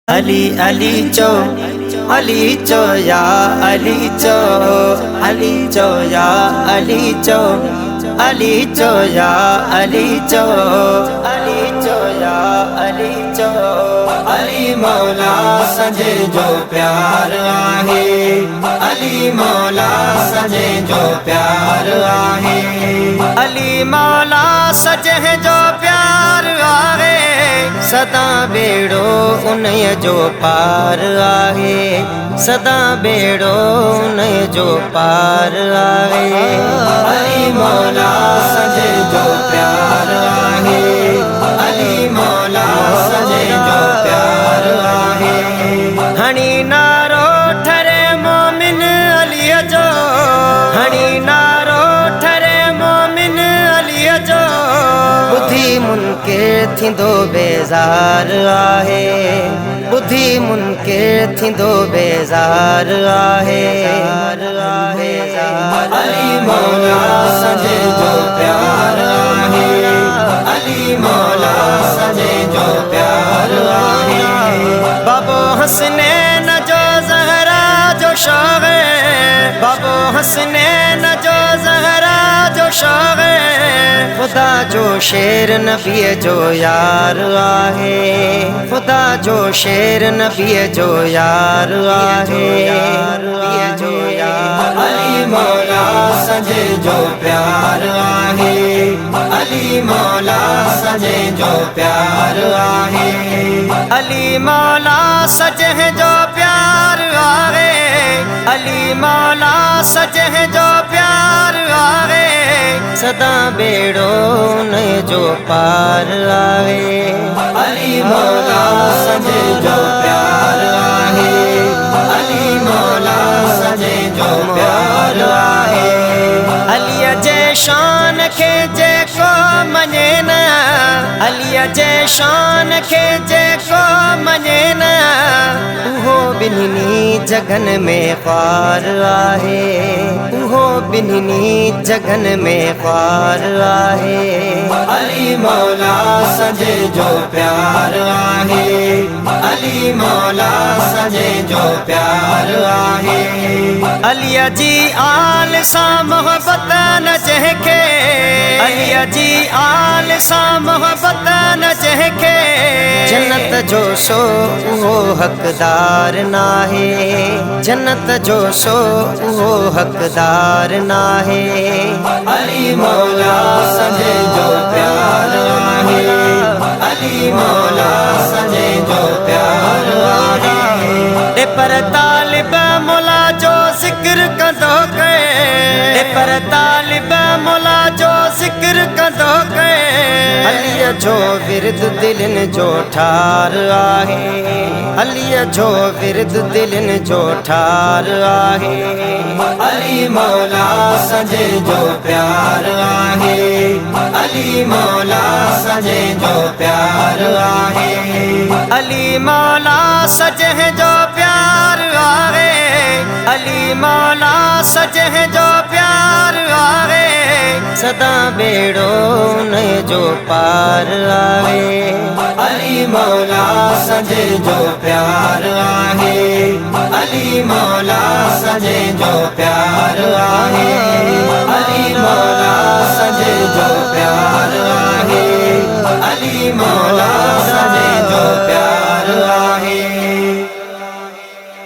अली अली चो या अली चो या अली चो या अली चो या अली चो। अली मौला सजे जो प्यार आहे, अली मौला सजे जो प्यार आहे, अली मौला सजे जो प्यार आहे। सदा बेड़ो उन्हीअ जो पार आहे, सदा बेड़ो उन्हीअ जो पार आहे। अली मौला सजे जो प्यार आहे, अली मौला सजे जो प्यार आहे। हणी नारो ठरे मोमिन अलीअ जो, हणी नारो ठरे मोमिन अलीअ जो। बुद्धि मुनकिर थींदो बेज़ार आहे, बुद्धि मुनकिर थींदो बेज़ार आहे। अली मौला सजे जो प्यार आहे, अली मौला सजे जो प्यार आहे। बाबो हसनैन जो ज़हरा जो शौक़, बाबो हसनैन जो ज़हरा जो शौक़। खुदा जो शेर नबीअ जो यार आहे, खुदा जो शेर नबीअ जो यार आहे। अली मौला सजे जो प्यार आहे, अली मौला सजे जो प्यार आहे, अली मौला सजे जो प्यार आहे, अली मौला सजे जो प्यार आहे। सदा बेड़ो उन्हीअ जो पार आहे, अली मौला सजे जो प्यार आहे, अली मौला सजे जो प्यार आहे। अलीअ जे शान खे जेको मञे न, अलीअ जे शान खे जेको मञे न, उहो ॿिन्हिनि जगनि में ख्वार आहे, उहो ॿिन्हिनि जगनि में ख्वार आहे। अली मौला सजे जो प्यार आहे, अली मौला सजे जो प्यार आहे। अलीअ जी आल सां मोहब्बत न जंहिंखे, अलीअ जी आल सां मोहब्बत न जंहिंखे। जन्नत जो सो उहो हक़दार नाहे, जन्नत जो सो उहो हक़दार नाहे। अली मौला सजे जो प्यार आहे, अली मौला सजे जो प्यार आहे। पर तालिब मौला जो ज़िक्र कंदो कए, पर तालिब मौला जो ज़िक्र कंदो कए। अलीअ जो विर्द दिलनि जो ठार आहे, अलीअ जो विर्द दिलनि जो ठार आहे। अली मौला सजे जो प्यार आहे, अली मौला सजे जो प्यार आहे, अली मौला सजे जो प्यार आहे, अली मौला सजे जो प्यार आहे। सदा बेड़ो उन्हीअ जो पार आहे, अली मौला सजे जो प्यार आहे, अली मौला सजे जो प्यार आहे, अली मौला सजे जो प्यार आहे, अली मौला सजे जो प्यार आहे।